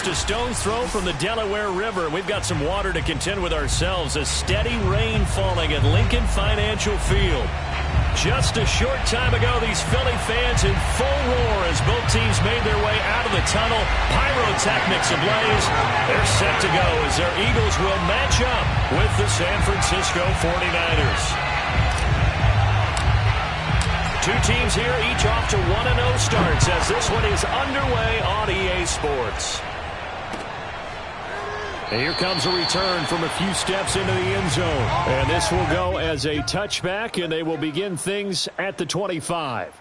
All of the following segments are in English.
just a stone's throw from the Delaware River. We've got some water to contend with ourselves. A steady rain falling at Lincoln Financial Field. Just a short time ago, these Philly fans in full roar as both teams made their way out of the tunnel. Pyrotechnics ablaze. They're set to go as their Eagles will match up with the San Francisco 49ers. Two teams here, each off to 1-0 starts as this one is underway on EA Sports. And here comes a return from a few steps into the end zone. And this will go as a touchback, and they will begin things at the 25.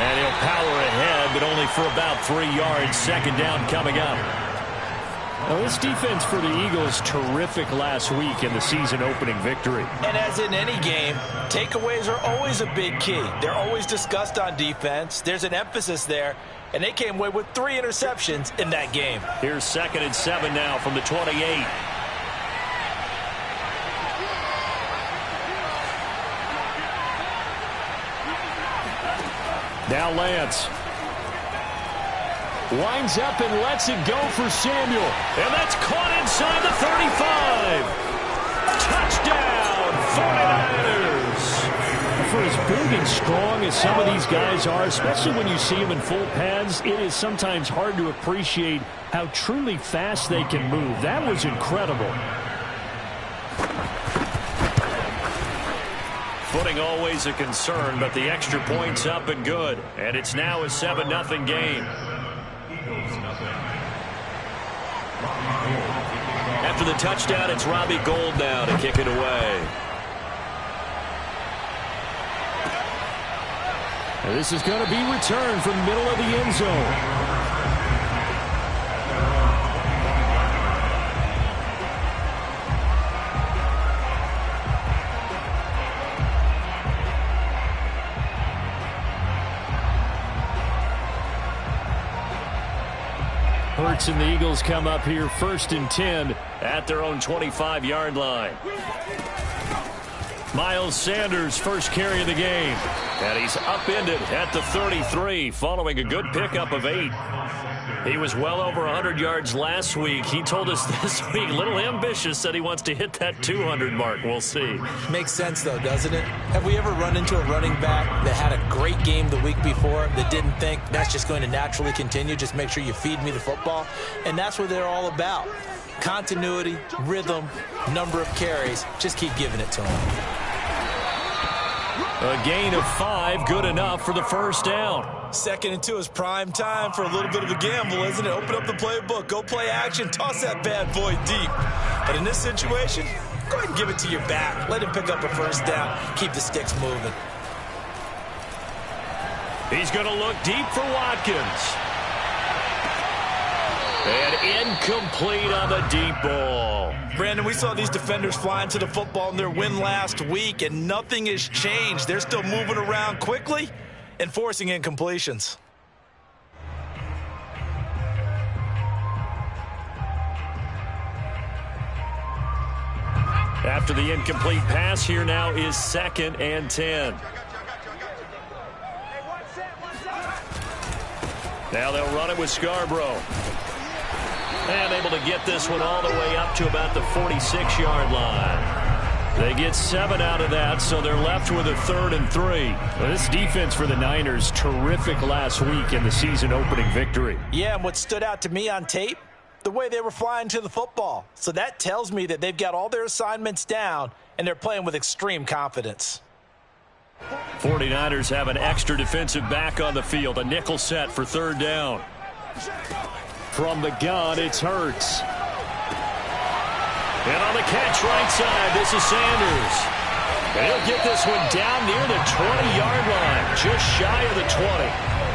And he'll power ahead, but only for about 3 yards. Second down coming up. Now, this defense for the Eagles, terrific last week in the season-opening victory. And as in any game, takeaways are always a big key. They're always discussed on defense. There's an emphasis there, and they came away with 3 interceptions in that game. Here's 2nd and 7 now from the 28. Now Lance winds up and lets it go for Samuel. And that's caught inside the 35. Touchdown, 49ers. For as big and strong as some of these guys are, especially when you see them in full pads, it is sometimes hard to appreciate how truly fast they can move. That was incredible. Footing always a concern, but the extra point's up and good. And it's now a 7-0 game. After the touchdown, it's Robbie Gould now to kick it away. And this is going to be returned from the middle of the end zone. Hurts and the Eagles come up here 1st and 10 at their own 25-yard line. Miles Sanders, first carry of the game. And he's upended at the 33 following a good pickup of 8. He was well over 100 yards last week. He told us this week, a little ambitious, said he wants to hit that 200 mark. We'll see. Makes sense, though, doesn't it? Have we ever run into a running back that had a great game the week before that didn't think that's just going to naturally continue? Just make sure you feed me the football. And that's what they're all about. Continuity, rhythm, number of carries. Just keep giving it to them. A gain of 5, good enough for the first down. 2nd and 2 is prime time for a little bit of a gamble, isn't it? Open up the playbook, go play action, toss that bad boy deep. But in this situation, go ahead and give it to your back. Let him pick up a first down, keep the sticks moving. He's going to look deep for Watkins. And incomplete on the deep ball. Brandon, we saw these defenders flying to the football in their win last week, and nothing has changed. They're still moving around quickly and forcing incompletions. After the incomplete pass, here now is 2nd and 10. Now they'll run it with Scarborough. And able to get this one all the way up to about the 46-yard line. They get 7 out of that, so they're left with a 3rd and 3. Well, this defense for the Niners, terrific last week in the season-opening victory. Yeah, and what stood out to me on tape, the way they were flying to the football. So that tells me that they've got all their assignments down, and they're playing with extreme confidence. 49ers have an extra defensive back on the field, a nickel set for 3rd down. From the gun, it's Hurts. And on the catch right side, this is Sanders. And he'll get this one down near the 20-yard line, just shy of the 20.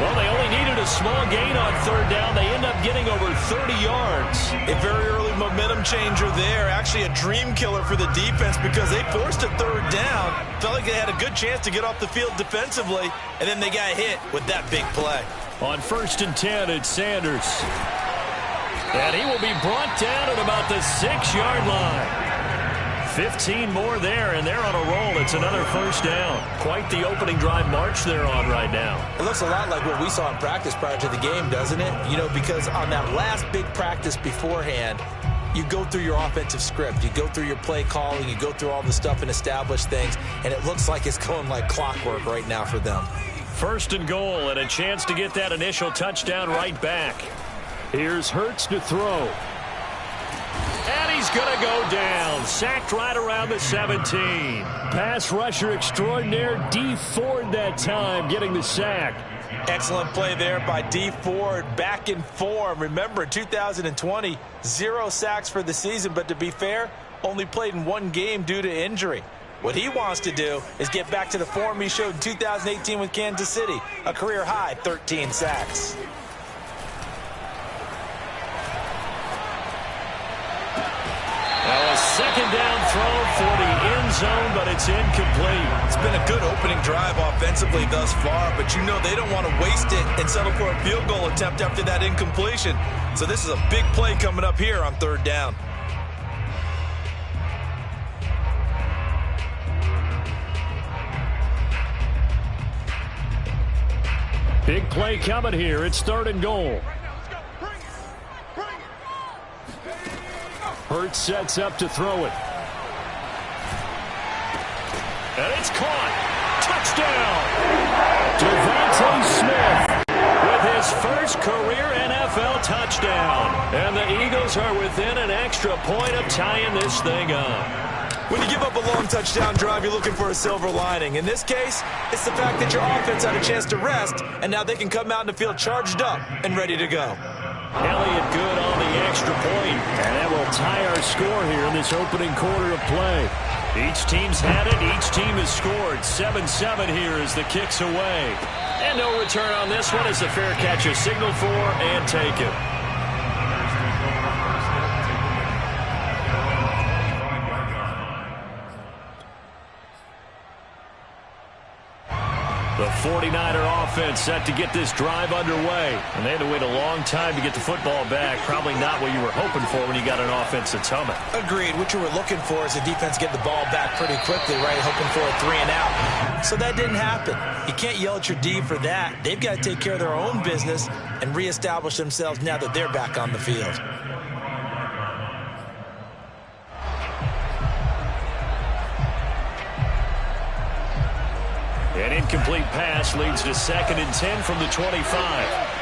Well, they only needed a small gain on third down. They end up getting over 30 yards. A very early momentum changer there. Actually a dream killer for the defense because they forced a third down. Felt like they had a good chance to get off the field defensively, and then they got hit with that big play. On 1st and 10, it's Sanders. And he will be brought down at about the 6-yard line. 15 more there, and they're on a roll. It's another first down. Quite the opening drive march they're on right now. It looks a lot like what we saw in practice prior to the game, doesn't it? You know, because on that last big practice beforehand, you go through your offensive script. You go through your play calling. You go through all the stuff and establish things, and it looks like it's going like clockwork right now for them. 1st and goal, and a chance to get that initial touchdown right back. Here's Hurts to throw. And he's going to go down. Sacked right around the 17. Pass rusher extraordinaire, Dee Ford that time, getting the sack. Excellent play there by Dee Ford, back in form. Remember, in 2020, 0 sacks for the season, but to be fair, only played in 1 game due to injury. What he wants to do is get back to the form he showed in 2018 with Kansas City, a career-high 13 sacks. Well, a 2nd down throw for the end zone, but it's incomplete. It's been a good opening drive offensively thus far, but you know they don't want to waste it and settle for a field goal attempt after that incompletion. So this is a big play coming up here on 3rd down. Big play coming here. It's 3rd and goal. Hurts sets up to throw it. And it's caught. Touchdown. Devontae Smith with his first career NFL touchdown. And the Eagles are within an extra point of tying this thing up. When you give up a long touchdown drive, you're looking for a silver lining. In this case, it's the fact that your offense had a chance to rest, and now they can come out in the field charged up and ready to go. Elliott good on the extra point, and that will tie our score here in this opening quarter of play. Each team's had it. Each team has scored. 7-7 here as the kick's away. And no return on this one as the fair catch is signaled for and taken. The 49er offense set to get this drive underway. And they had to wait a long time to get the football back. Probably not what you were hoping for when you got an offense that's humming. Agreed. What you were looking for is the defense get the ball back pretty quickly, right? Hoping for a 3 and out. So that didn't happen. You can't yell at your D for that. They've got to take care of their own business and reestablish themselves now that they're back on the field. An incomplete pass leads to 2nd and 10 from the 25.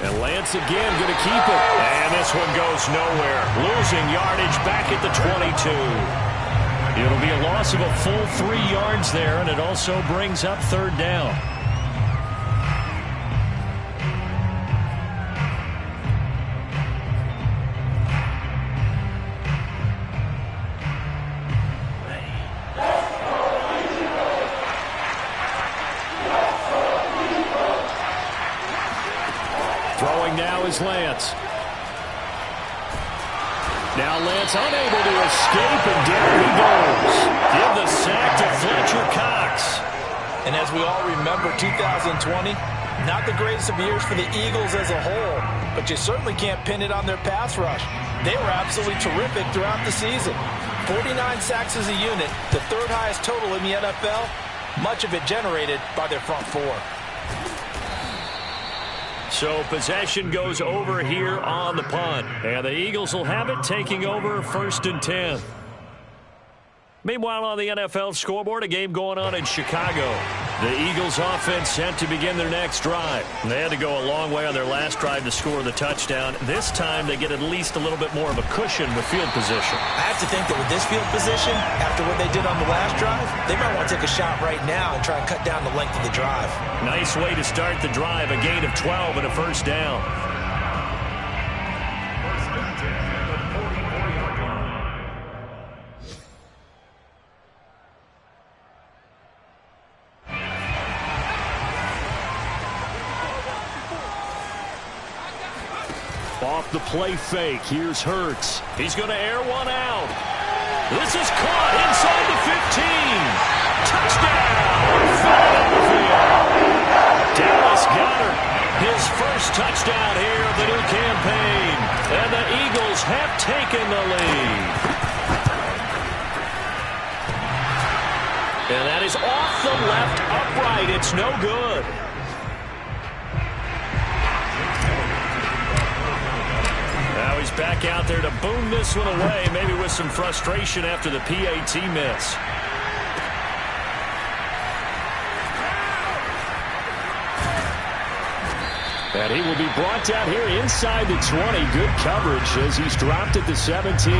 And Lance again going to keep it. And this one goes nowhere. Losing yardage back at the 22. It'll be a loss of a full 3 yards there, and it also brings up 3rd down. Throwing now is Lance. Now Lance unable to escape, and down he goes. Give the sack to Fletcher Cox. And as we all remember, 2020, not the greatest of years for the Eagles as a whole, but you certainly can't pin it on their pass rush. They were absolutely terrific throughout the season. 49 sacks as a unit, the 3rd highest total in the NFL, much of it generated by their front 4. So possession goes over here on the punt. And the Eagles will have it, taking over 1st and 10. Meanwhile, on the NFL scoreboard, a game going on in Chicago. The Eagles offense set to begin their next drive. They had to go a long way on their last drive to score the touchdown. This time they get at least a little bit more of a cushion with field position. I have to think that with this field position, after what they did on the last drive, they might want to take a shot right now and try and cut down the length of the drive. Nice way to start the drive, a gain of 12 and a first down. Off the play fake, here's Hurts. He's going to air one out. This is caught inside the 15. Touchdown! Foul on the field. Dallas Goedert, his first touchdown here of the new campaign. And the Eagles have taken the lead. And that is off the left upright. It's no good. Now he's back out there to boom this one away, maybe with some frustration after the PAT miss. And he will be brought down here inside the 20. Good coverage as he's dropped at the 17.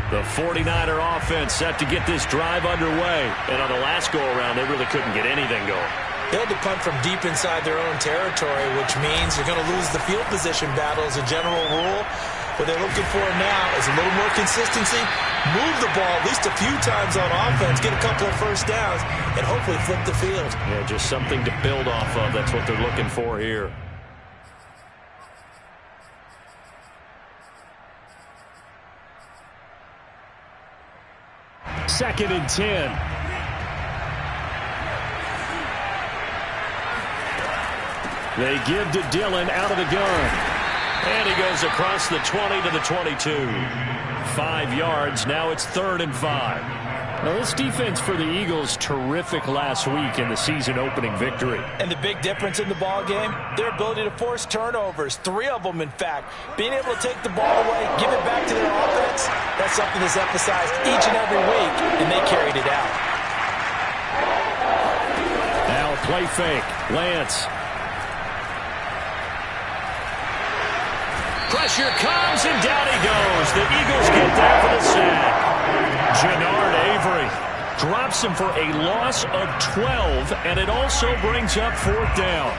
The 49er offense set to get this drive underway. And on the last go-around, they really couldn't get anything going. They had to punt from deep inside their own territory, which means you're going to lose the field position battle as a general rule. What they're looking for now is a little more consistency, move the ball at least a few times on offense, get a couple of first downs, and hopefully flip the field. Yeah, just something to build off of. That's what they're looking for here. Second and 10. They give to Dillon out of the gun. And he goes across the 20 to the 22. 5 yards. Now it's 3rd and 5. Now this defense for the Eagles, terrific last week in the season-opening victory. And the big difference in the ball game, their ability to force turnovers, 3 of them in fact. Being able to take the ball away, give it back to their offense, that's something that's emphasized each and every week, and they carried it out. Now a play fake. Lance. Pressure comes, and down he goes. The Eagles get there for the sack. Genard Avery drops him for a loss of 12, and it also brings up 4th down.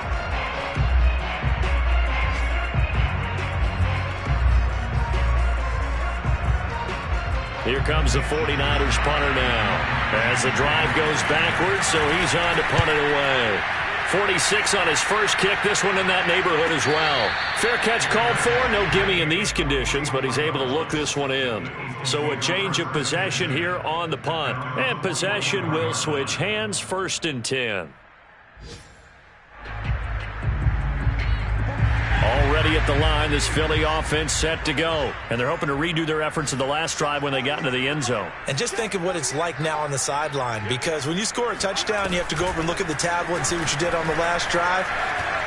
Here comes the 49ers punter now. As the drive goes backwards, so he's on to punt it away. 46 on his first kick, this one in that neighborhood as well. Fair catch called for, no gimme in these conditions, but he's able to look this one in. So a change of possession here on the punt. And possession will switch hands, 1st and 10. Already at the line, this Philly offense set to go. And they're hoping to redo their efforts in the last drive when they got into the end zone. And just think of what it's like now on the sideline, because when you score a touchdown, you have to go over and look at the tablet and see what you did on the last drive.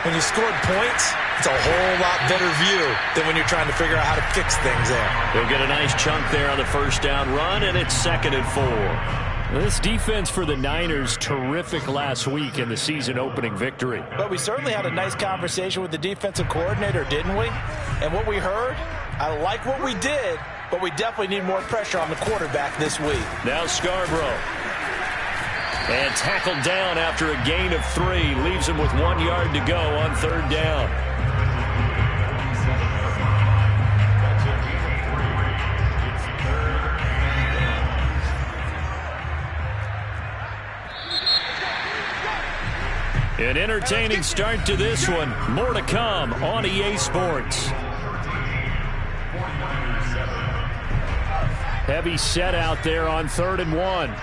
When you scored points, it's a whole lot better view than when you're trying to figure out how to fix things there. They'll get a nice chunk there on the first down run, and it's 2nd and 4. This defense for the Niners, terrific last week in the season-opening victory. But we certainly had a nice conversation with the defensive coordinator, didn't we? And what we heard, I like what we did, but we definitely need more pressure on the quarterback this week. Now Scarborough. And tackled down after a gain of 3. Leaves him with 1 yard to go on 3rd down. An entertaining start to this one. More to come on EA Sports. Heavy set out there on 3rd and 1.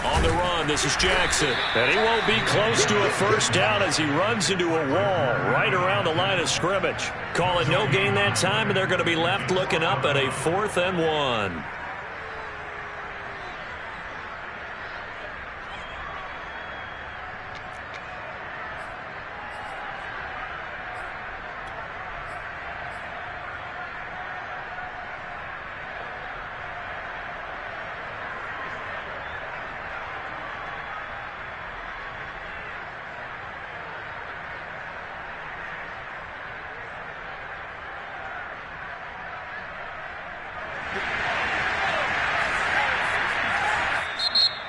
On the run, this is Jackson. And he won't be close to a first down as he runs into a wall right around the line of scrimmage. Call it no gain that time, and they're going to be left looking up at a 4th and 1.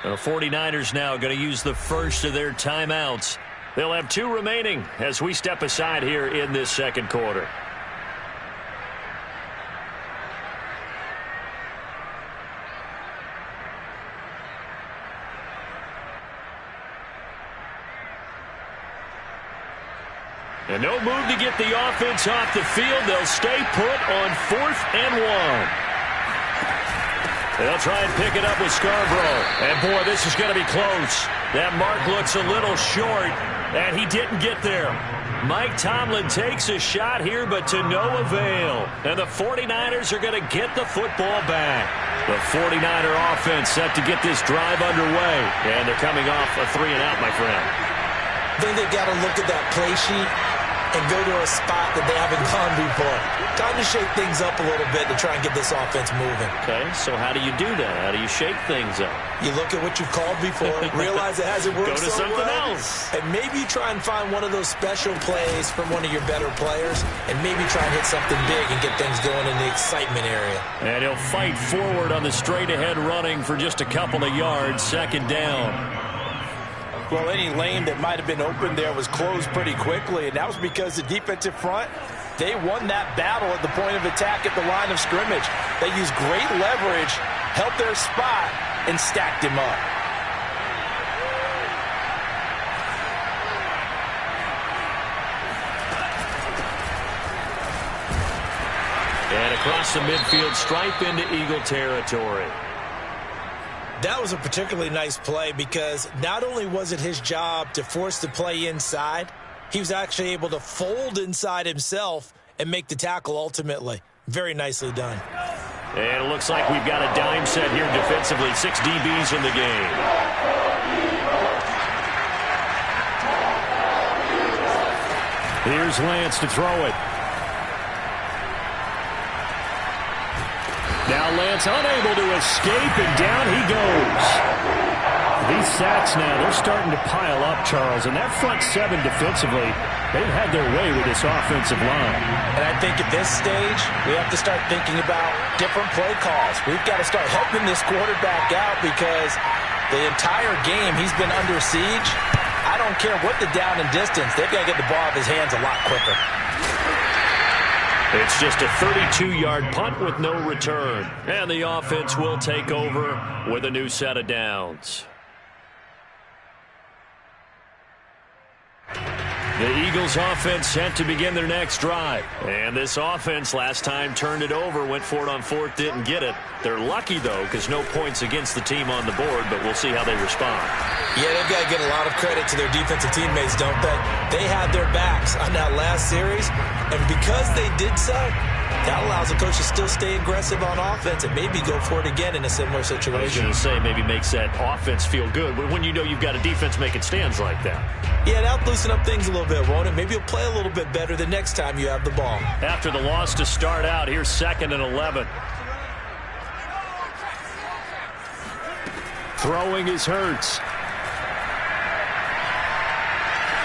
The 49ers now going to use the first of their timeouts. They'll have 2 remaining as we step aside here in this second quarter. And no move to get the offense off the field. They'll stay put on 4th and 1. They'll try and pick it up with Scarborough. And, boy, this is going to be close. That mark looks a little short, and he didn't get there. Mike Tomlin takes a shot here, but to no avail. And the 49ers are going to get the football back. The 49er offense set to get this drive underway. And they're coming off a 3-and-out, my friend. I think they've got to look at that play sheet and go to a spot that they haven't gone before. Time to shake things up a little bit to try and get this offense moving. Okay, so how do you do that? How do you shake things up? You look at what you've called before, realize it hasn't worked so well. Go to something else. And maybe try and find one of those special plays from one of your better players, and maybe try and hit something big and get things going in the excitement area. And he'll fight forward on the straight-ahead running for just a couple of yards, 2nd down. Well, any lane that might have been open there was closed pretty quickly, and that was because the defensive front, they won that battle at the point of attack at the line of scrimmage. They used great leverage, held their spot, and stacked him up. And across the midfield stripe into Eagle territory. That was a particularly nice play because not only was it his job to force the play inside, he was actually able to fold inside himself and make the tackle ultimately. Very nicely done. And it looks like we've got a dime set here defensively. 6 DBs in the game. Here's Lance to throw it. Now Lance unable to escape, and down he goes. These sacks now, they're starting to pile up, Charles. And that front 7 defensively, they've had their way with this offensive line. And I think at this stage, we have to start thinking about different play calls. We've got to start helping this quarterback out because the entire game he's been under siege. I don't care what the down and distance. They've got to get the ball out of his hands a lot quicker. It's just a 32-yard punt with no return. And the offense will take over with a new set of downs. The Eagles offense set to begin their next drive. And this offense last time turned it over, went for it on 4th, didn't get it. They're lucky, though, because no points against the team on the board, but we'll see how they respond. Yeah, they've got to get a lot of credit to their defensive teammates, don't they? They had their backs on that last series, and because they did so, that allows the coach to still stay aggressive on offense and maybe go for it again in a similar situation. I was going to say, maybe makes that offense feel good, but when you know you've got a defense making stands like that. Yeah, that'll loosen up things a little bit, won't it? Maybe you'll play a little bit better the next time you have the ball. After the loss to start out, here's 2nd and 11. Throwing is Hurts.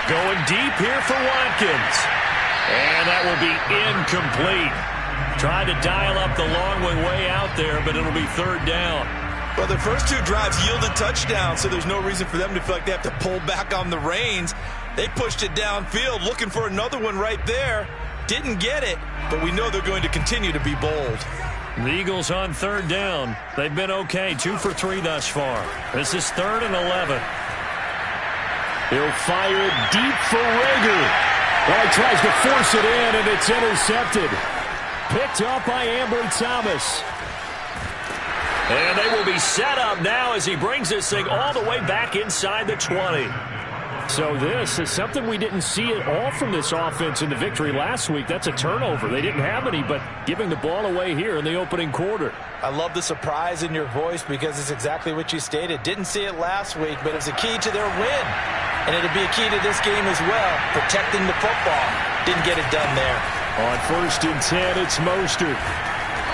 Going deep here for Watkins. And that will be incomplete. Tried to dial up the long way out there, but it'll be 3rd down. Well, their first 2 drives yielded touchdowns, so there's no reason for them to feel like they have to pull back on the reins. They pushed it downfield, looking for another one right there. Didn't get it, but we know they're going to continue to be bold. The Eagles on 3rd down. They've been okay, 2 for 3 thus far. This is 3rd and 11. He'll fire it deep for Rager. Well, he tries to force it in, and it's intercepted. Picked up by Ambry Thomas. And they will be set up now as he brings this thing all the way back inside the 20. So this is something we didn't see at all from this offense in the victory last week. That's a turnover. They didn't have any, but giving the ball away here in the opening quarter. I love the surprise in your voice because it's exactly what you stated. Didn't see it last week, but it was a key to their win. And it'll be a key to this game as well, protecting the football. Didn't get it done there. On 1st and 10, it's Mostert.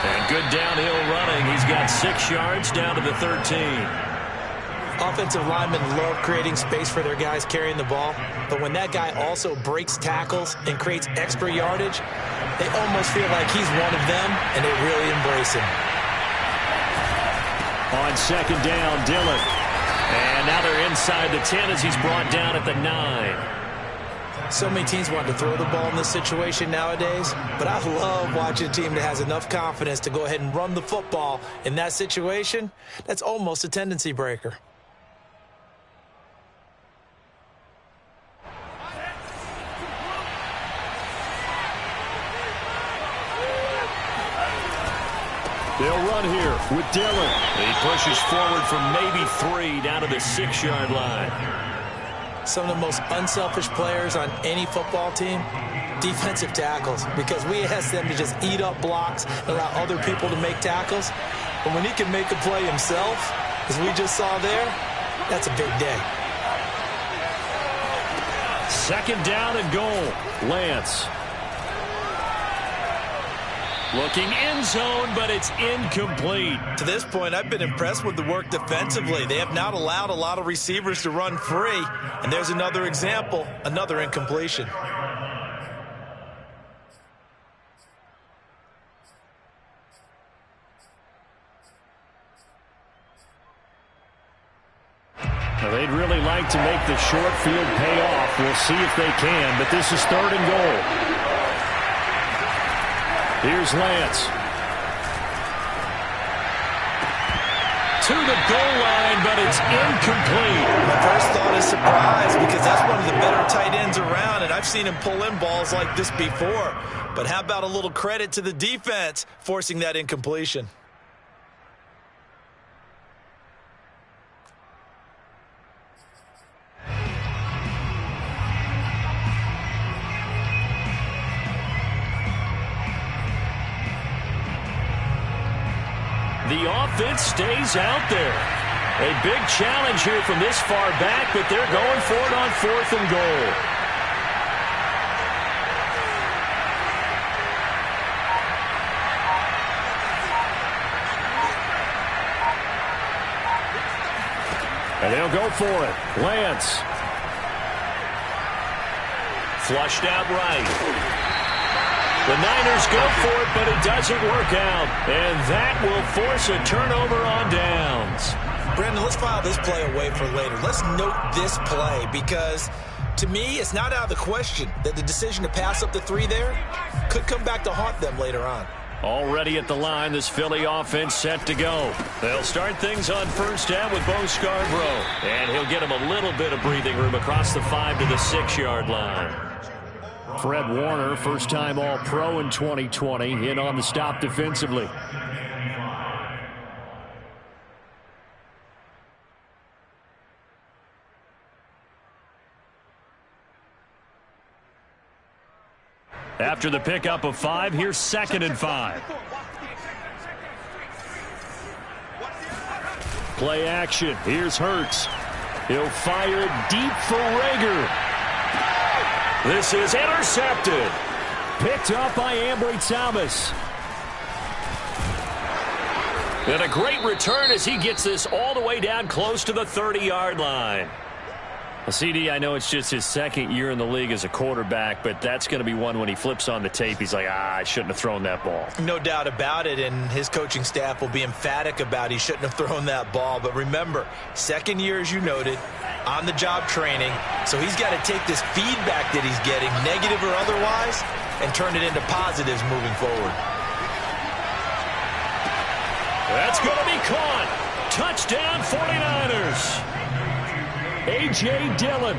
And good downhill running. He's got 6 yards down to the 13. Offensive linemen love creating space for their guys carrying the ball, but when that guy also breaks tackles and creates extra yardage, they almost feel like he's one of them, and they really embrace him. On 2nd down, Dillon. And now they're inside the 10 as he's brought down at the 9. So many teams want to throw the ball in this situation nowadays, but I love watching a team that has enough confidence to go ahead and run the football in that situation. That's almost a tendency breaker. They'll run here with Dillon. He pushes forward from maybe 3 down to the 6-yard line. Some of the most unselfish players on any football team, defensive tackles, because we ask them to just eat up blocks and allow other people to make tackles. But when he can make a play himself, as we just saw there, that's a big day. 2nd down and goal. Lance. Looking end zone, but it's incomplete. To this point, I've been impressed with the work defensively. They have not allowed a lot of receivers to run free. And there's another example, another incompletion. Well, they'd really like to make the short field pay off. We'll see if they can, but this is 3rd and goal. Here's Lance. To the goal line, but it's incomplete. My first thought is surprise, because that's one of the better tight ends around, and I've seen him pull in balls like this before. But how about a little credit to the defense forcing that incompletion? The offense stays out there. A big challenge here from this far back, but they're going for it on 4th and goal. And they'll go for it. Lance. Flushed out right. The Niners go for it, but it doesn't work out. And that will force a turnover on downs. Brandon, let's file this play away for later. Let's note this play, because to me, it's not out of the question that the decision to pass up the 3 there could come back to haunt them later on. Already at the line, this Philly offense set to go. They'll start things on 1st down with Bo Scarborough. And he'll get him a little bit of breathing room across the 5 to the 6-yard line. Fred Warner, first-time All-Pro in 2020, in on the stop defensively. After the pickup of 5, here's 2nd and 5. Play action. Here's Hurts. He'll fire deep for Rager. This is intercepted. Picked up by Ambry Thomas. And a great return as he gets this all the way down close to the 30-yard line. Well, CD, I know it's just his 2nd year in the league as a quarterback, but that's going to be one when he flips on the tape. He's like, I shouldn't have thrown that ball. No doubt about it, and his coaching staff will be emphatic about he shouldn't have thrown that ball. But remember, 2nd year, as you noted, on-the-job training, so he's got to take this feedback that he's getting, negative or otherwise, and turn it into positives moving forward. That's going to be caught. Touchdown 49ers. A.J. Dillon,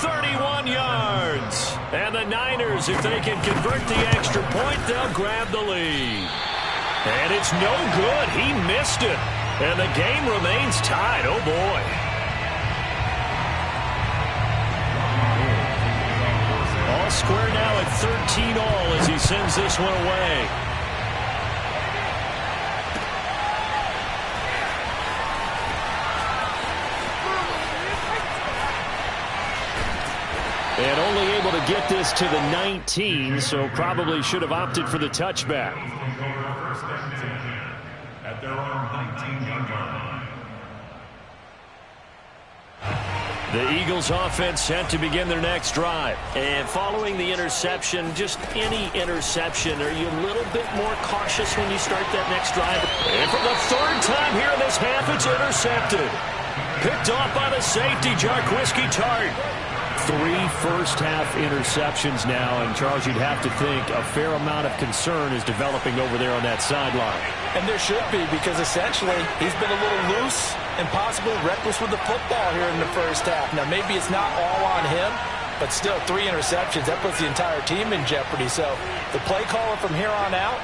31 yards. And the Niners, if they can convert the extra point, they'll grab the lead. And it's no good. He missed it. And the game remains tied. Oh, boy. All square now at 13 all as he sends this one away. And only able to get this to the 19, so probably should have opted for the touchback. At their own 19-yard line. The Eagles offense set to begin their next drive. And following the interception, just any interception, are you a little bit more cautious when you start that next drive? And for the 3rd time here in this half, it's intercepted. Picked off by the safety, Jarquiski Tart. 3 first-half interceptions now, and Charles, you'd have to think a fair amount of concern is developing over there on that sideline. And there should be, because essentially he's been a little loose and possibly reckless with the football here in the first half. Now, maybe it's not all on him, but still 3 interceptions. That puts the entire team in jeopardy. So the play caller from here on out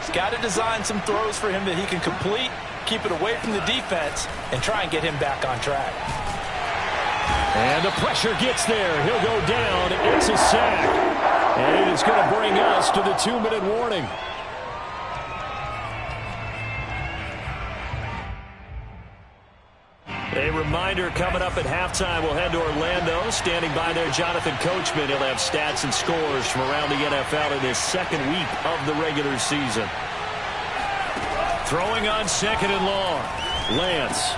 has got to design some throws for him that he can complete, keep it away from the defense, and try and get him back on track. And the pressure gets there. He'll go down. It's a sack. And it is going to bring us to the 2-minute warning. A reminder coming up at halftime. We'll head to Orlando. Standing by there, Jonathan Coachman. He'll have stats and scores from around the NFL in his second week of the regular season. Throwing on 2nd and long. Lance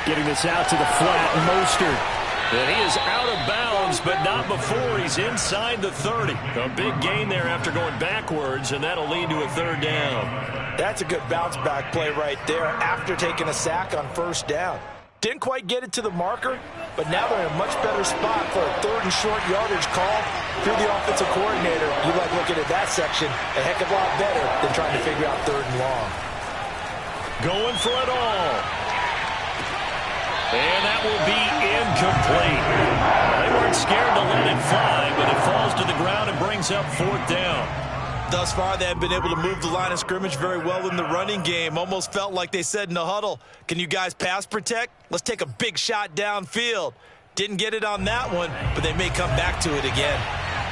getting this out to the flat. Mostert. And he is out of bounds, but not before he's inside the 30. A big gain there after going backwards, and that'll lead to a 3rd down. That's a good bounce-back play right there after taking a sack on 1st down. Didn't quite get it to the marker, but now they're in a much better spot for a 3rd and short yardage call through the offensive coordinator. You like looking at that section a heck of a lot better than trying to figure out 3rd and long. Going for it all. And that will be incomplete. They weren't scared to let it fly, but it falls to the ground and brings up 4th down. Thus far, they have been able to move the line of scrimmage very well in the running game. Almost felt like they said in the huddle, can you guys pass protect? Let's take a big shot downfield. Didn't get it on that one, but they may come back to it again.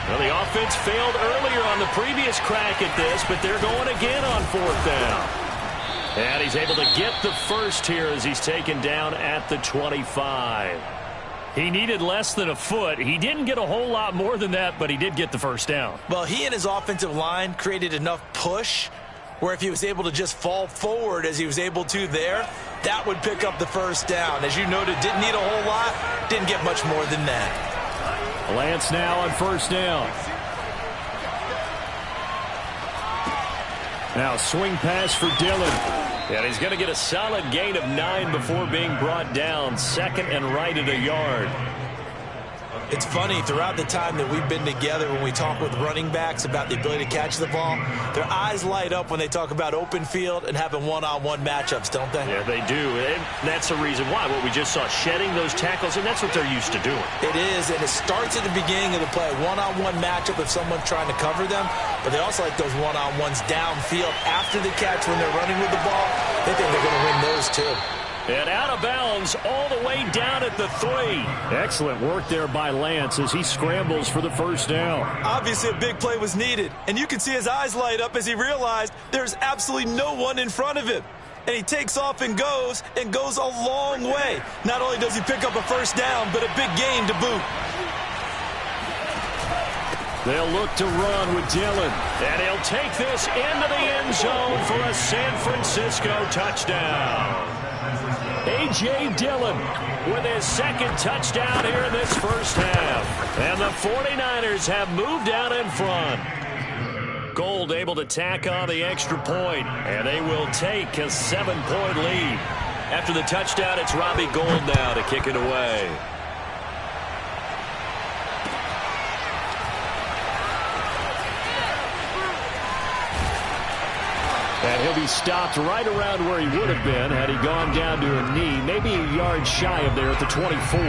Well, the offense failed earlier on the previous crack at this, but they're going again on 4th down. And he's able to get the first here as he's taken down at the 25. He needed less than a foot. He didn't get a whole lot more than that, but he did get the first down. Well, he and his offensive line created enough push where if he was able to just fall forward as he was able to there, that would pick up the first down. As you noted, didn't need a whole lot, didn't get much more than that. Lance now on 1st down. Now swing pass for Dillon. And he's going to get a solid gain of 9 before being brought down. 2nd and right at a yard. It's funny, throughout the time that we've been together, when we talk with running backs about the ability to catch the ball, their eyes light up when they talk about open field and having one-on-one matchups, don't they? Yeah, they do. And that's the reason why. What we just saw, shedding those tackles, and that's what they're used to doing. It is, and it starts at the beginning of the play. One-on-one matchup if someone's trying to cover them, but they also like those one-on-ones downfield after the catch when they're running with the ball. They think they're going to win those too. And out of bounds all the way down at the 3. Excellent work there by Lance as he scrambles for the first down. Obviously a big play was needed, and you can see his eyes light up as he realized there's absolutely no one in front of him. And he takes off and goes a long way. Not only does he pick up a first down, but a big gain to boot. They'll look to run with Dillon. And he'll take this into the end zone for a San Francisco touchdown. A.J. Dillon with his 2nd touchdown here in this first half. And the 49ers have moved out in front. Gold able to tack on the extra point, and they will take a 7-point lead. After the touchdown, it's Robbie Gould now to kick it away. And he'll be stopped right around where he would have been had he gone down to a knee, maybe a yard shy of there at the 24.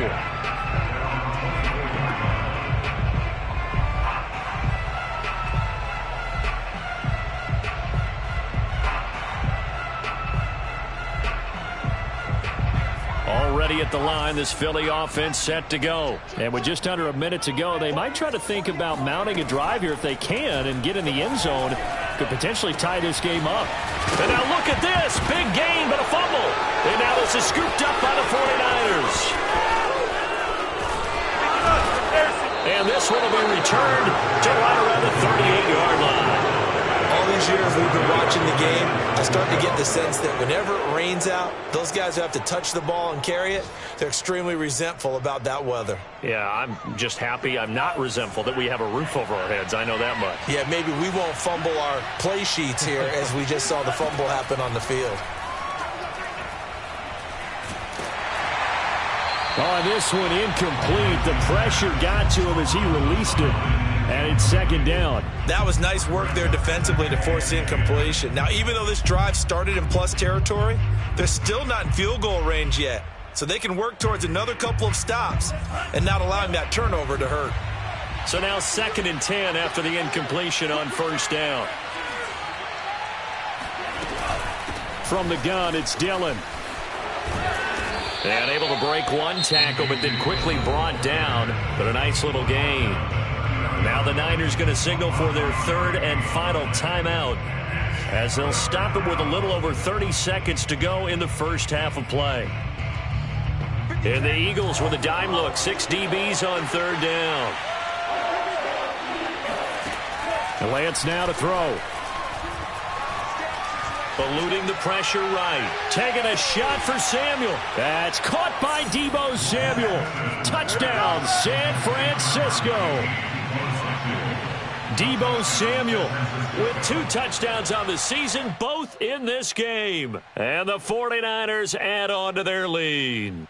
Already at the line, this Philly offense set to go. And with just under a minute to go, they might try to think about mounting a drive here if they can and get in the end zone. Could potentially tie this game up. And now look at this. Big gain, but a fumble. And now this is scooped up by the 49ers. And this one will be returned to right around the 38-yard line. All these years we've been watching the game, I start to get the sense that whenever it rains out, those guys who have to touch the ball and carry it, they're extremely resentful about that weather. Yeah, I'm just happy I'm not resentful that we have a roof over our heads. I know that much. Yeah, maybe we won't fumble our play sheets here as we just saw the fumble happen on the field. Oh, this one incomplete. The pressure got to him as he released it. And it's second down. That was nice work there defensively to force the incompletion. Now, even though this drive started in plus territory, they're still not in field goal range yet. So they can work towards another couple of stops and not allowing that turnover to hurt. So now 2nd and 10 after the incompletion on first down. From the gun, it's Dillon. And able to break one tackle, but then quickly brought down. But a nice little gain. Now the Niners going to signal for their 3rd and final timeout, as they'll stop it with a little over 30 seconds to go in the first half of play. And the Eagles with a dime look. 6 DBs on 3rd down. And Lance now to throw. Eluding the pressure right. Taking a shot for Samuel. That's caught by Deebo Samuel. Touchdown, San Francisco. Deebo Samuel with 2 touchdowns on the season, both in this game. And the 49ers add on to their lead.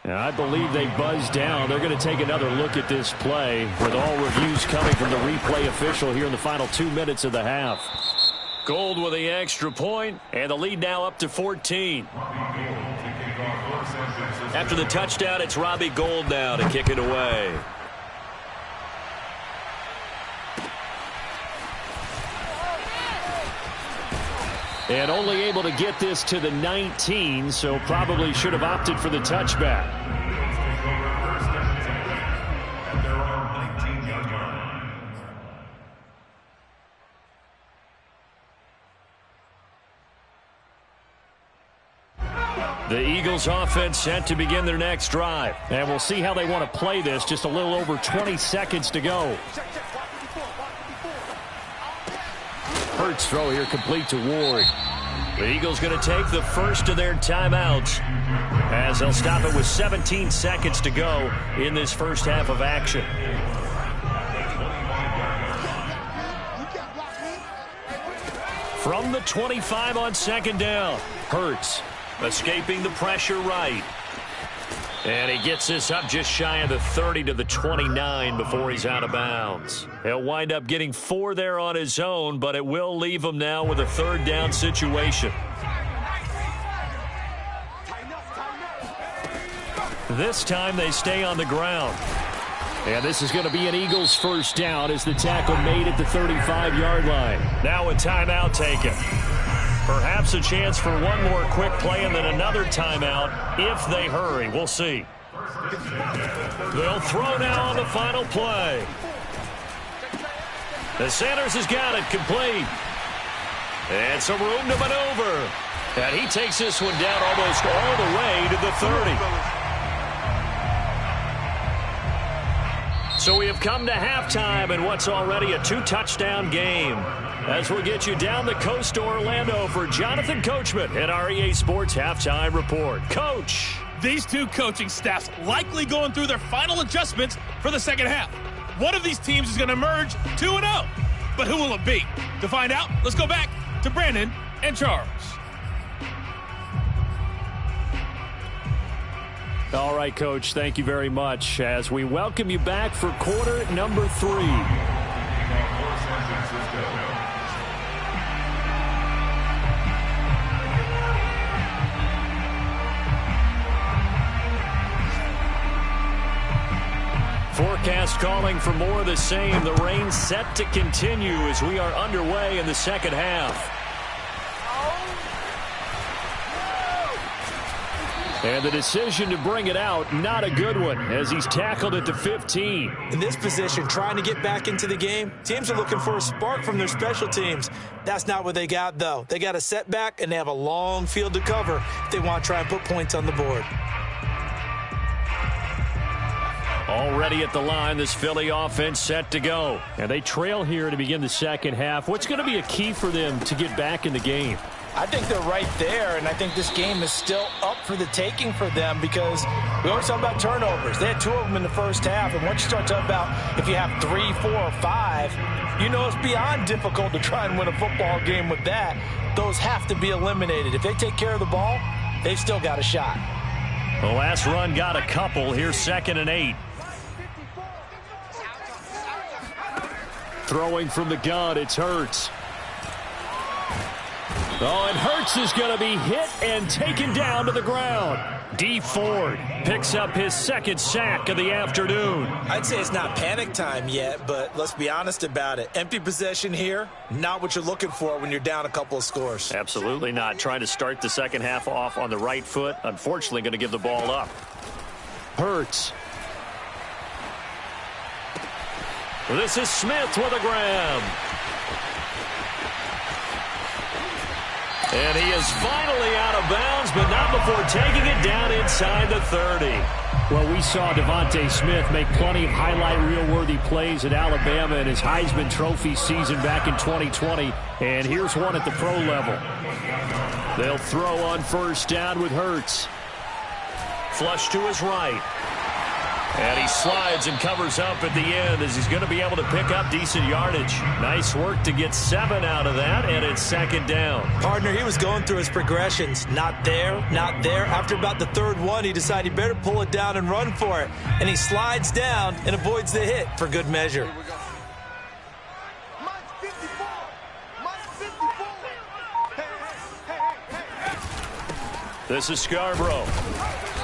And I believe they buzzed down. They're going to take another look at this play, with all reviews coming from the replay official here in the final 2 minutes of the half. Gold with the extra point, and the lead now up to 14. After the touchdown, it's Robbie Gould now to kick it away. And only able to get this to the 19, so probably should have opted for the touchback. The Eagles offense set to begin their next drive. And we'll see how they want to play this. Just a little over 20 seconds to go. Hurts throw here complete to Ward. The Eagles going to take the first of their timeouts, as they'll stop it with 17 seconds to go in this first half of action. From the 25 on 2nd down, Hurts escaping the pressure right. And he gets this up just shy of the 30 to the 29 before he's out of bounds. He'll wind up getting 4 there on his own, but it will leave him now with a 3rd down situation. This time they stay on the ground. And this is going to be an Eagles 1st down as the tackle made at the 35-yard line. Now a timeout taken. Perhaps a chance for one more quick play and then another timeout if they hurry. We'll see. They'll throw now on the final play. The Sanders has got it complete. And some room to maneuver. And he takes this one down almost all the way to the 30. So we have come to halftime in what's already a 2-touchdown game. As we'll get you down the coast to Orlando for Jonathan Coachman at our EA Sports Halftime Report. Coach. These two coaching staffs likely going through their final adjustments for the second half. One of these teams is going to emerge 2-0. But who will it be? To find out, let's go back to Brandon and Charles. All right, Coach, thank you very much as we welcome you back for quarter number 3. Forecast calling for more of the same. The rain set to continue as we are underway in the second half. And the decision to bring it out, not a good one, as he's tackled at the 15. In this position, trying to get back into the game, teams are looking for a spark from their special teams. That's not what they got, though. They got a setback, and they have a long field to cover if they want to try and put points on the board. Already at the line, this Philly offense set to go. And they trail here to begin the second half. What's going to be a key for them to get back in the game? I think they're right there, and I think this game is still up for the taking for them because we always talk about turnovers. They had 2 of them in the first half, and once you start talking about if you have 3, 4, or 5, you know it's beyond difficult to try and win a football game with that. Those have to be eliminated. If they take care of the ball, they've still got a shot. The last run got a couple. Here's 2nd and 8. Throwing from the gun, it's Hurts. Oh, and Hurts is going to be hit and taken down to the ground. Dee Ford picks up his 2nd sack of the afternoon. I'd say it's not panic time yet, but let's be honest about it. Empty possession here, not what you're looking for when you're down a couple of scores. Absolutely not. Trying to start the second half off on the right foot. Unfortunately, going to give the ball up. Hurts. This is Smith with a grab. And he is finally out of bounds, but not before taking it down inside the 30. Well, we saw Devontae Smith make plenty of highlight reel-worthy plays at Alabama in his Heisman Trophy season back in 2020. And here's one at the pro level. They'll throw on 1st down with Hurts. Flush to his right. And he slides and covers up at the end as he's going to be able to pick up decent yardage. Nice work to get 7 out of that, and it's 2nd down. Partner, he was going through his progressions. Not there, not there. After about the 3rd one, he decided he better pull it down and run for it. And he slides down and avoids the hit for good measure. This is Scarborough.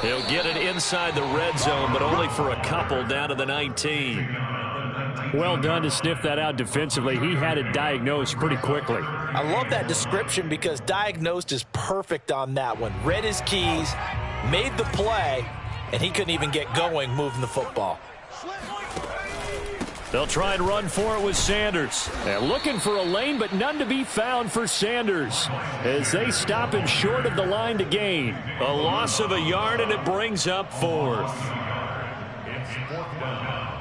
He'll get it inside the red zone, but only for a couple down to the 19. Well done to sniff that out defensively. He had it diagnosed pretty quickly. I love that description because diagnosed is perfect on that one. Read his keys, made the play, and he couldn't even get going moving the football. They'll try and run for it with Sanders. They're looking for a lane, but none to be found for Sanders as they stop him short of the line to gain. A loss of a yard, and it brings up 4th. It's 4th down.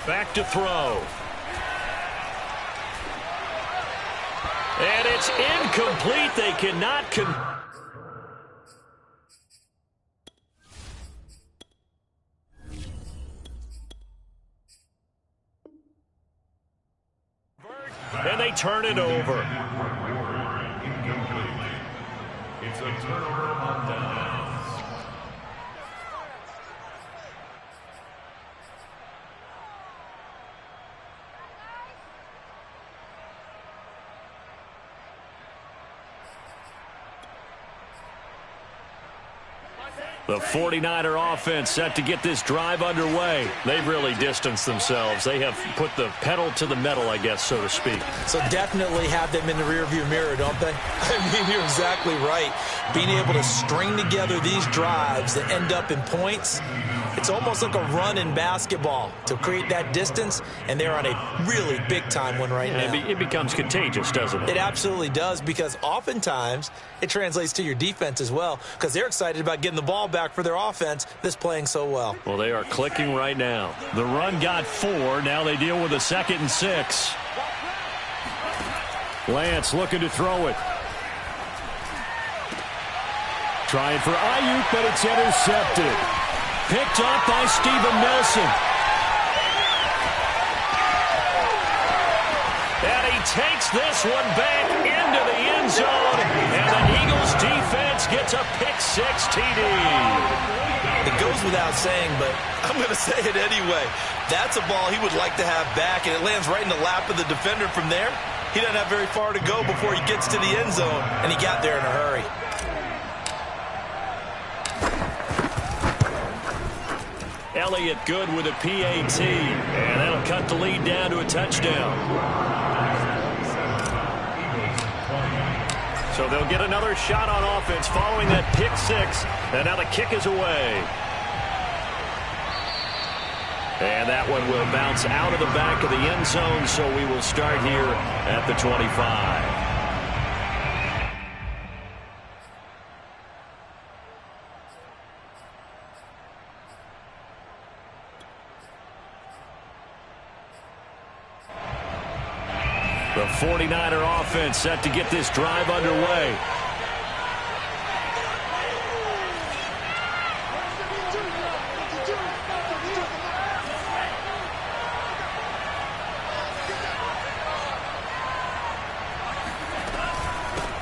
Back to throw. And it's incomplete. They cannot and they turn it over. It's a turnover on downs. The 49er offense set to get this drive underway. They've really distanced themselves. They have put the pedal to the metal, I guess, so to speak. So definitely have them in the rearview mirror, don't they? I mean, you're exactly right. Being able to string together these drives that end up in points, it's almost like a run in basketball to create that distance, and they're on a really big-time one right now. It becomes contagious, doesn't it? It absolutely does, because oftentimes it translates to your defense as well, because they're excited about getting the ball back for their offense that's playing so well. Well, they are clicking right now. The run got 4. Now they deal with a 2nd and 6. Lance looking to throw it. Trying for Ayuk, but it's intercepted. Picked up by Steven Nelson. And he takes this one back into the end zone. And the Eagles defense gets a pick-6 TD. It goes without saying, but I'm going to say it anyway. That's a ball he would like to have back, and it lands right in the lap of the defender from there. He doesn't have very far to go before he gets to the end zone, and he got there in a hurry. Elliott good with a PAT, and that'll cut the lead down to a touchdown. So they'll get another shot on offense following that pick-6, and now the kick is away. And that one will bounce out of the back of the end zone, so we will start here at the 25. The 49er offense set to get this drive underway.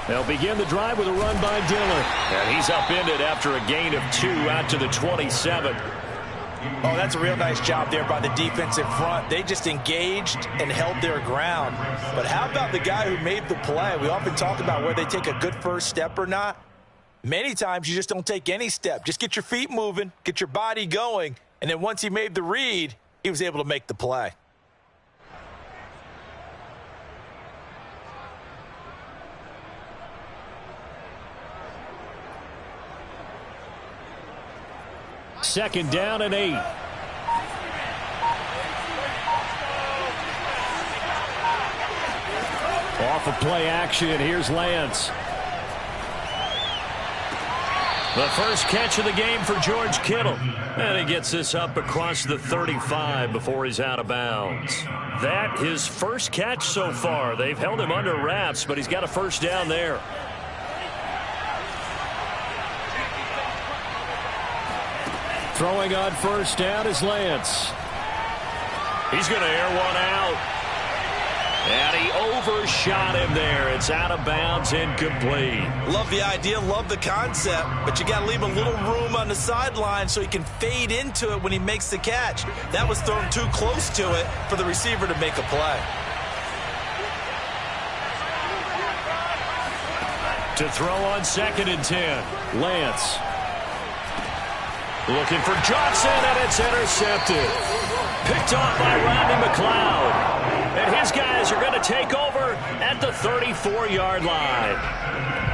They'll begin the drive with a run by Dillon. And he's upended after a gain of 2 out to the 27. Oh, that's a real nice job there by the defensive front. They just engaged and held their ground. But how about the guy who made the play? We often talk about whether they take a good first step or not. Many times you just don't take any step. Just get your feet moving, get your body going, and then once he made the read, he was able to make the play. Second down and 8. Off of play action, here's Lance. The first catch of the game for George Kittle. And he gets this up across the 35 before he's out of bounds. That his first catch so far. They've held him under wraps, but he's got a first down there. Throwing on first down is Lance. He's going to air one out. And he overshot him there. It's out of bounds, incomplete. Love the idea, love the concept, but you got to leave a little room on the sideline so he can fade into it when he makes the catch. That was thrown too close to it for the receiver to make a play. To throw on 2nd and 10. Lance. Looking for Johnson, and it's intercepted. Picked off by Rodney McLeod. And his guys are going to take over at the 34-yard line.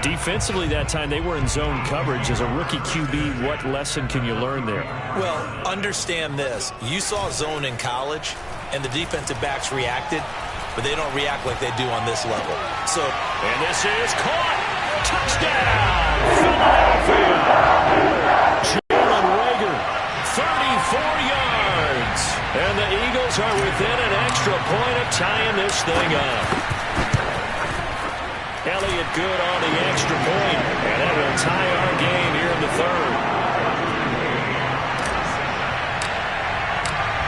Defensively that time, they were in zone coverage. As a rookie QB, what lesson can you learn there? Well, understand this. You saw zone in college, and the defensive backs reacted, but they don't react like they do on this level. And this is caught. Touchdown, Philadelphia. 34 yards. And the Eagles are within an extra point of tying this thing up. Elliott good on the extra point. And that will tie our game here in the 3rd.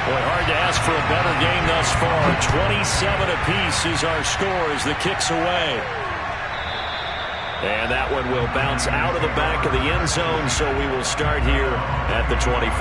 Boy, hard to ask for a better game thus far. 27 apiece is our score as the kick's away. And that one will bounce out of the back of the end zone, so we will start here at the 25.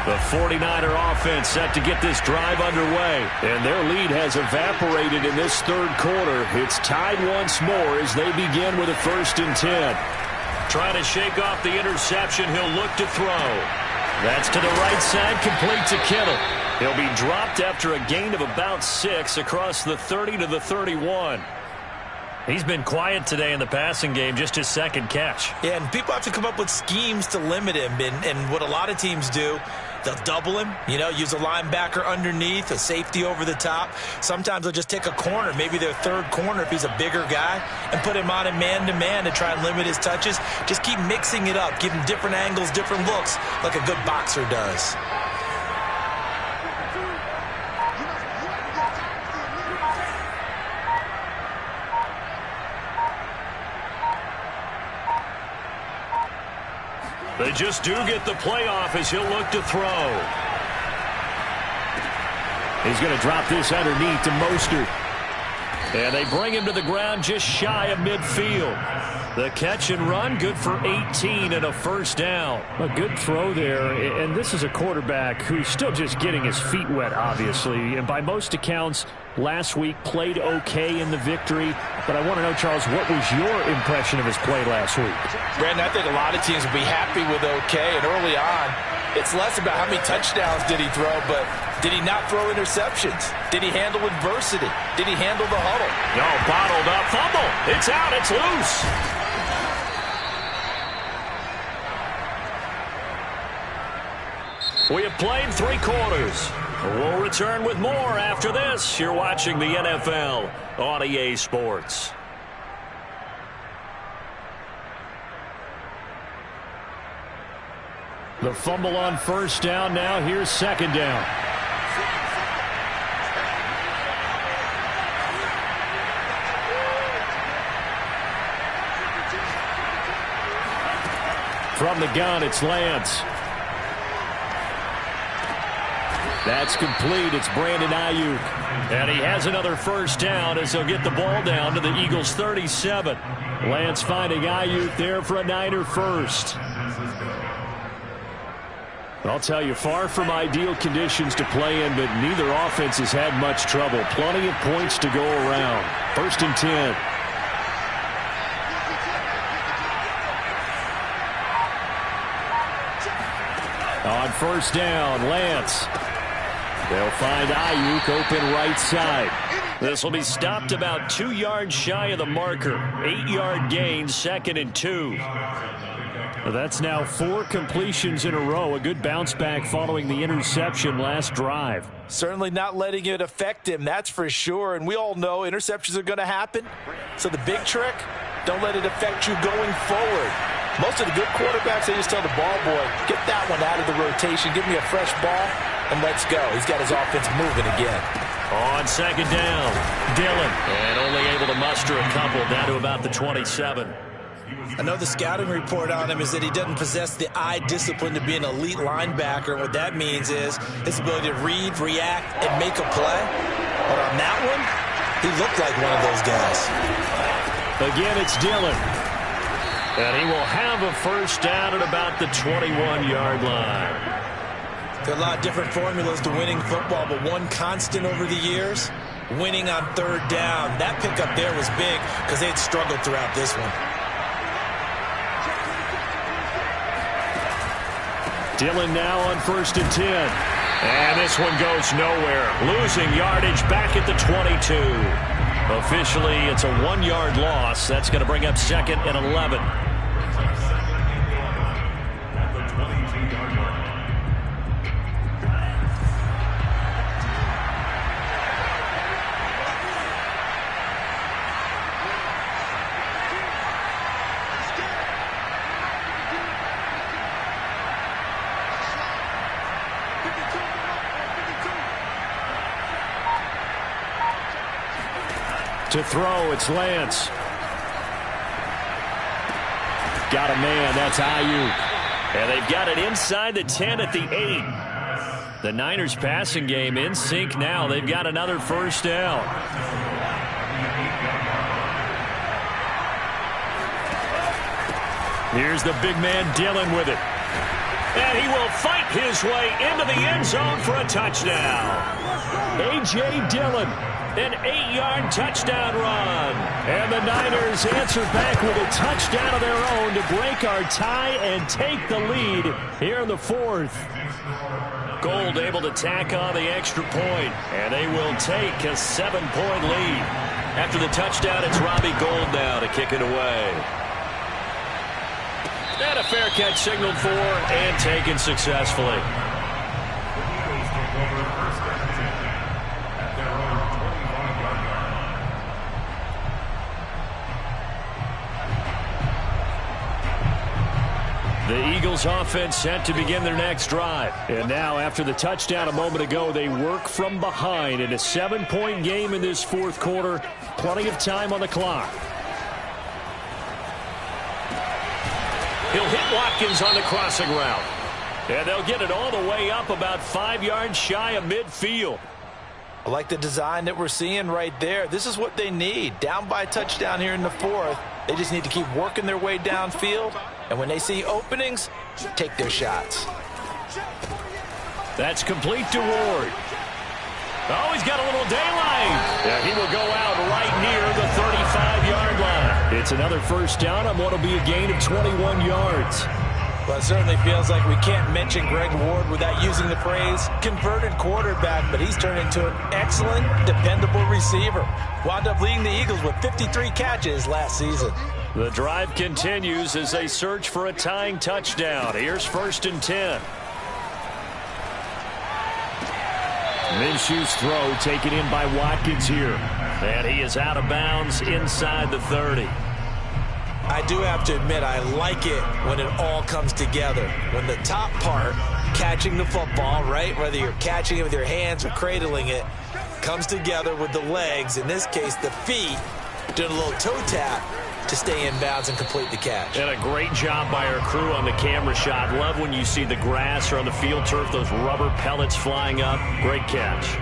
The 49er offense set to get this drive underway. And their lead has evaporated in this 3rd quarter. It's tied once more as they begin with a 1st and 10. Trying to shake off the interception. He'll look to throw. That's to the right side, complete to Kittle. He'll be dropped after a gain of about 6 across the 30 to the 31. He's been quiet today in the passing game, just his 2nd catch. Yeah, and people have to come up with schemes to limit him. And what a lot of teams do, they'll double him, use a linebacker underneath, a safety over the top. Sometimes they'll just take a corner, maybe their 3rd corner if he's a bigger guy, and put him on a man-to-man to try and limit his touches. Just keep mixing it up, give him different angles, different looks, like a good boxer does. They just do get the playoff as he'll look to throw. He's going to drop this underneath to Mostert. And they bring him to the ground just shy of midfield. The catch and run, good for 18 and a first down. A good throw there, and this is a quarterback who's still just getting his feet wet, obviously. And by most accounts, last week played okay in the victory. But I want to know, Charles, what was your impression of his play last week? Brandon, I think a lot of teams will be happy with okay. And early on, it's less about how many touchdowns did he throw, but did he not throw interceptions? Did he handle adversity? Did he handle the huddle? No, bottled up, fumble. It's out, it's loose. We have played 3 quarters. We'll return with more after this. You're watching the NFL on EA Sports. The fumble on first down. Now here's second down. From the gun, it's Lance. That's complete. It's Brandon Ayuk. And he has another first down as they'll get the ball down to the Eagles' 37. Lance finding Ayuk there for a Niner first. I'll tell you, far from ideal conditions to play in, but neither offense has had much trouble. Plenty of points to go around. 1st and 10. On first down, Lance. They'll find Ayuk open right side. This will be stopped about 2 yards shy of the marker. 8-yard gain, 2nd and 2. That's now 4 completions in a row. A good bounce back following the interception last drive. Certainly not letting it affect him, that's for sure. And we all know interceptions are going to happen. So the big trick, don't let it affect you going forward. Most of the good quarterbacks, they just tell the ball boy, get that one out of the rotation, give me a fresh ball, and let's go. He's got his offense moving again. On second down, Dillon. And only able to muster a couple down to about the 27. I know the scouting report on him is that he doesn't possess the eye discipline to be an elite linebacker. And what that means is his ability to read, react, and make a play. But on that one, he looked like one of those guys. Again, it's Dillon. And he will have a first down at about the 21-yard line. There are a lot of different formulas to winning football, but one constant over the years, winning on third down. That pickup there was big because they had struggled throughout this one. Dillon now on 1st and 10. And this one goes nowhere. Losing yardage back at the 22. Officially, it's a 1-yard loss. That's going to bring up 2nd and 11. To throw, it's Lance. Got a man, that's Ayuk. And they've got it inside the 10 at the 8. The Niners passing game in sync now. They've got another first down. Here's the big man Dillon with it. And he will fight his way into the end zone for a touchdown. A.J. Dillon. An 8-yard touchdown run. And the Niners answer back with a touchdown of their own to break our tie and take the lead here in the 4th. Gold able to tack on the extra point, and they will take a 7-point lead. After the touchdown, it's Robbie Gould now to kick it away. And a fair catch signaled for and taken successfully. The Eagles offense set to begin their next drive. And now after the touchdown a moment ago, they work from behind in a 7-point game in this 4th quarter. Plenty of time on the clock. He'll hit Watkins on the crossing route. And they'll get it all the way up about 5 yards shy of midfield. I like the design that we're seeing right there. This is what they need. Down by a touchdown here in the 4th. They just need to keep working their way downfield. And when they see openings, take their shots. That's complete to Ward. Oh, he's got a little daylight. Yeah, he will go out right near the 35-yard line. It's another first down on what will be a gain of 21 yards. Well, it certainly feels like we can't mention Greg Ward without using the phrase converted quarterback, but he's turned into an excellent, dependable receiver. Wound up leading the Eagles with 53 catches last season. The drive continues as they search for a tying touchdown. Here's 1st and 10. Minshew's throw taken in by Watkins here. And he is out of bounds inside the 30. I do have to admit, I like it when it all comes together. When the top part, catching the football, right, whether you're catching it with your hands or cradling it, comes together with the legs, in this case the feet, doing a little toe tap to stay in bounds and complete the catch. And a great job by our crew on the camera shot. Love when you see the grass or on the field turf, those rubber pellets flying up. Great catch.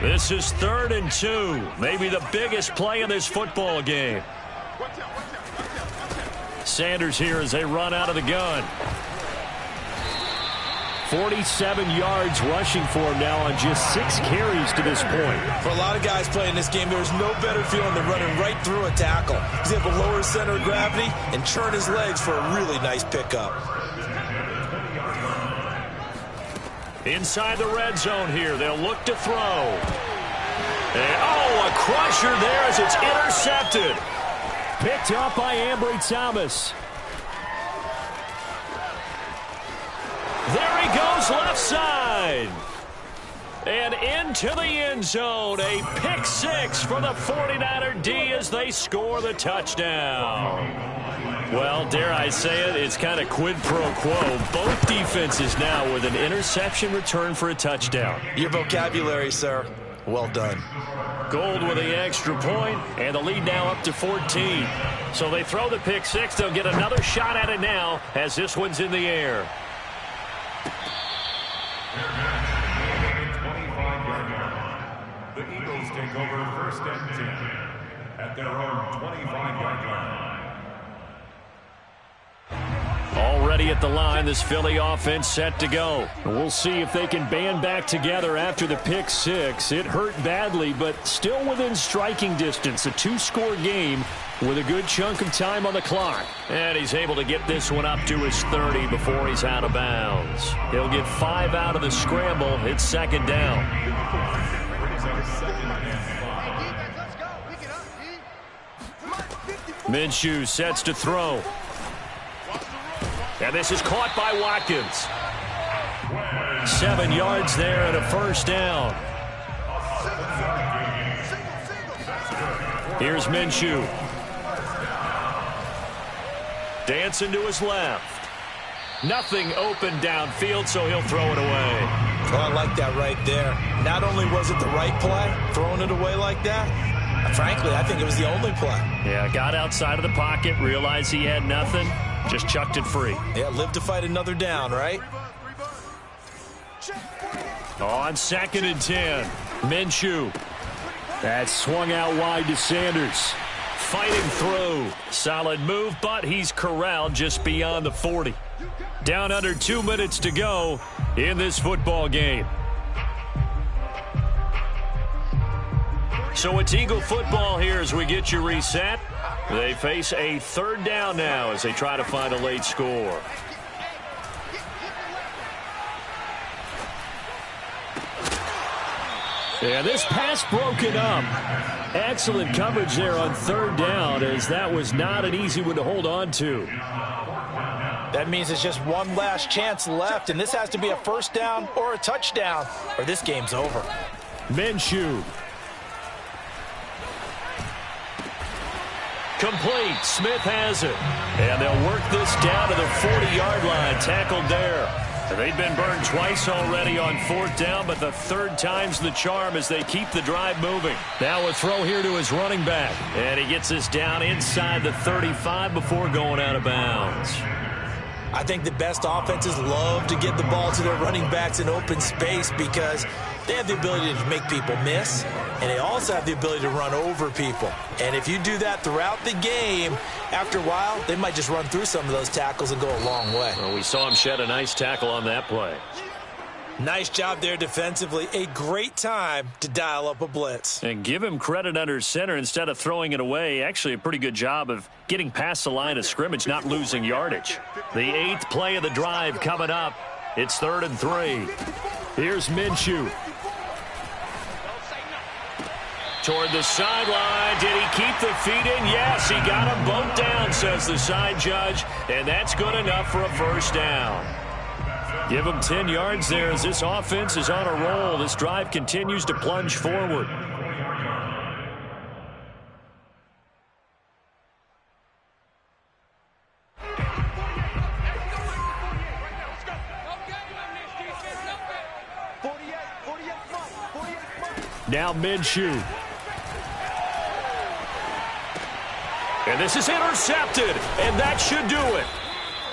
This is 3rd and 2. Maybe the biggest play in this football game. Sanders here as they run out of the gun. 47 yards rushing for him now on just 6 carries to this point. For a lot of guys playing this game, there's no better feeling than running right through a tackle. He's able to lower his center of gravity and churn his legs for a really nice pickup. Inside the red zone here, they'll look to throw. And, oh, a crusher there as it's intercepted. Picked up by Ambry Thomas. There he goes left side. And into the end zone. A pick 6 for the 49er D as they score the touchdown. Well, dare I say it, it's kind of quid pro quo. Both defenses now with an interception return for a touchdown. Your vocabulary, sir. Well done. Gold with the extra point, and the lead now up to 14. So they throw the pick 6. They'll get another shot at it now as this one's in the air. The Eagles take over 1st and 10 at their own 25-yard line. Already at the line, this Philly offense set to go. We'll see if they can band back together after the pick 6. It hurt badly, but still within striking distance. A 2-score game with a good chunk of time on the clock. And he's able to get this one up to his 30 before he's out of bounds. He'll get 5 out of the scramble. It's 2nd down. Minshew sets to throw. And this is caught by Watkins. 7 yards there and a 1st down. Here's Minshew. Dancing to his left. Nothing open downfield, so he'll throw it away. Oh, I like that right there. Not only was it the right play, throwing it away like that, frankly, I think it was the only play. Yeah, got outside of the pocket, realized he had nothing. Just chucked it free. Yeah, live to fight another down, right? On 2nd and 10, Minshew. That swung out wide to Sanders. Fighting through. Solid move, but he's corralled just beyond the 40. Down under 2 minutes to go in this football game. So it's Eagle football here as we get you reset. They face a 3rd down now as they try to find a late score. Yeah, this pass broken up. Excellent coverage there on 3rd down, as that was not an easy one to hold on to. That means it's just one last chance left, and this has to be a 1st down or a touchdown, or this game's over. Minshew. Complete. Smith has it. And they'll work this down to the 40-yard line. Tackled there. They've been burned twice already on 4th down, but the 3rd time's the charm as they keep the drive moving. Now a throw here to his running back. And he gets this down inside the 35 before going out of bounds. I think the best offenses love to get the ball to their running backs in open space because they have the ability to make people miss, and they also have the ability to run over people. And if you do that throughout the game, after a while, they might just run through some of those tackles and go a long way. Well, we saw him shed a nice tackle on that play. Nice job there defensively. A great time to dial up a blitz. And give him credit under center instead of throwing it away. Actually, a pretty good job of getting past the line of scrimmage, not losing yardage. The 8th play of the drive coming up. It's 3rd and 3. Here's Minshew. Toward the sideline. Did he keep the feet in? Yes, he got them both down, says the side judge. And that's good enough for a first down. Give him 10 yards there as this offense is on a roll. This drive continues to plunge forward. Now Minshew. And this is intercepted, and that should do it.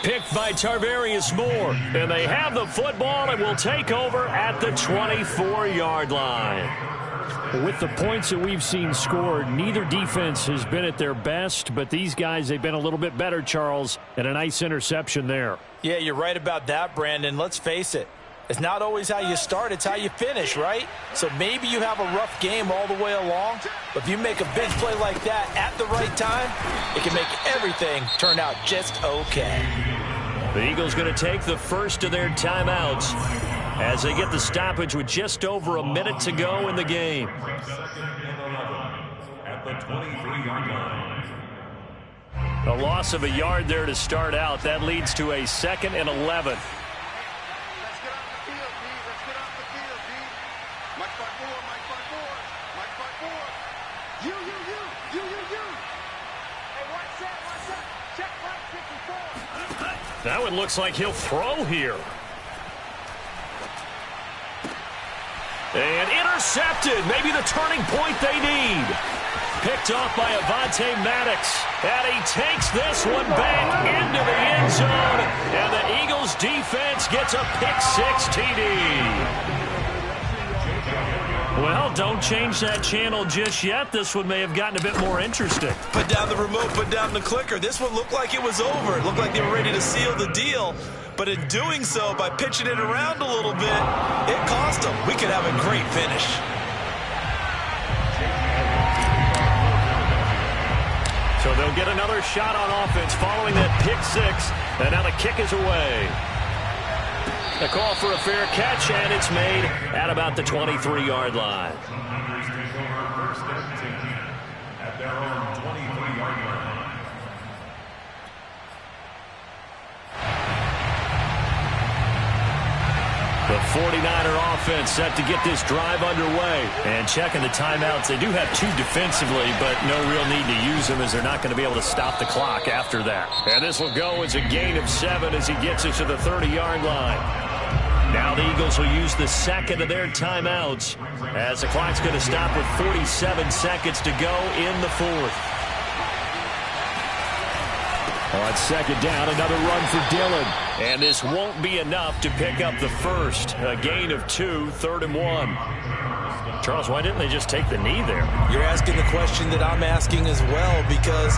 Picked by Tarvarius Moore, and they have the football and will take over at the 24-yard line. With the points that we've seen scored, neither defense has been at their best, but these guys, they've been a little bit better, Charles, and a nice interception there. Yeah, you're right about that, Brandon. Let's face it. It's not always how you start, it's how you finish, right? So maybe you have a rough game all the way along, but if you make a big play like that at the right time, it can make everything turn out just okay. The Eagles going to take the first of their timeouts as they get the stoppage with just over a minute to go in the game. At the 23-yard line. A loss of a yard there to start out. That leads to a 2nd and 11. That one looks like he'll throw here. And intercepted. Maybe the turning point they need. Picked off by Avonte Maddox. And he takes this one back into the end zone. And the Eagles defense gets a pick-6 TD. Well, don't change that channel just yet. This one may have gotten a bit more interesting. Put down the remote, put down the clicker. This one looked like it was over. It looked like they were ready to seal the deal. But in doing so, by pitching it around a little bit, it cost them. We could have a great finish. So they'll get another shot on offense following that pick-6. And now the kick is away. A call for a fair catch, and it's made at about the 23-yard line. Commanders take over first and 10 at their own 23-yard line. The 49er offense set to get this drive underway. And checking the timeouts, they do have 2 defensively, but no real need to use them as they're not going to be able to stop the clock after that. And this will go as a gain of 7 as he gets it to the 30-yard line. Now the Eagles will use the 2nd of their timeouts as the clock's going to stop with 47 seconds to go in the 4th. On 2nd down, another run for Dillon. And this won't be enough to pick up the first. A gain of 2, 3rd and 1. Charles, why didn't they just take the knee there? You're asking the question that I'm asking as well, because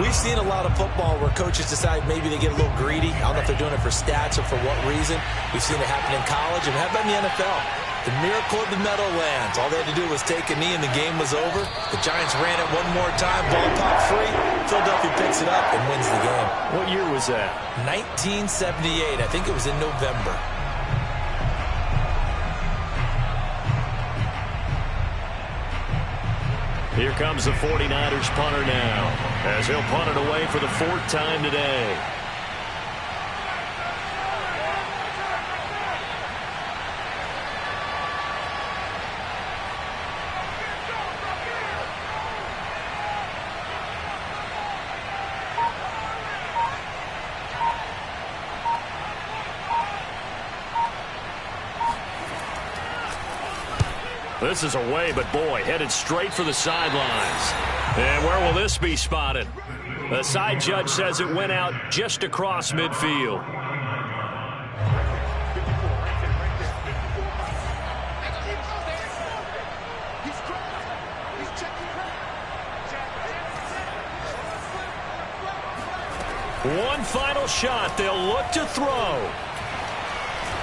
we've seen a lot of football where coaches decide maybe they get a little greedy. I don't know if they're doing it for stats or for what reason. We've seen it happen in college and happen in the NFL. The miracle of the Meadowlands. All they had to do was take a knee and the game was over. The Giants ran it one more time. Ball popped free. Philadelphia picks it up and wins the game. What year was that? 1978. I think it was in November. Here comes the 49ers punter now as he'll punt it away for the 4th time today. This is away, but boy, headed straight for the sidelines. And where will this be spotted? The side judge says it went out just across midfield. One final shot. They'll look to throw.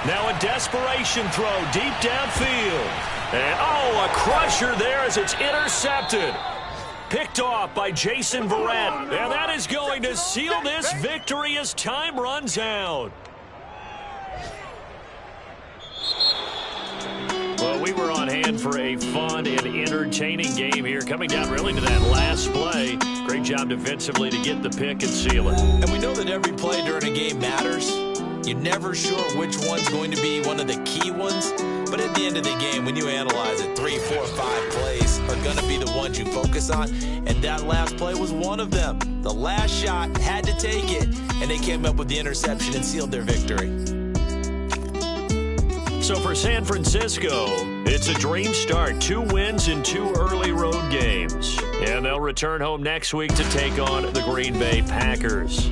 Now a desperation throw deep downfield. And, oh, a crusher there as it's intercepted. Picked off by Jason Verrett. And that is going to seal this victory as time runs out. Well, we were on hand. hand for a fun and entertaining game here. Coming down really to that last play. Great job defensively to get the pick and seal it. And we know that every play during a game matters. You're never sure which one's going to be one of the key ones. But at the end of the game, when you analyze it, 3, 4, 5 plays are going to be the ones you focus on. And that last play was one of them. The last shot had to take it, and they came up with the interception and sealed their victory. So for San Francisco, it's a dream start. 2 wins in 2 early road games. And they'll return home next week to take on the Green Bay Packers.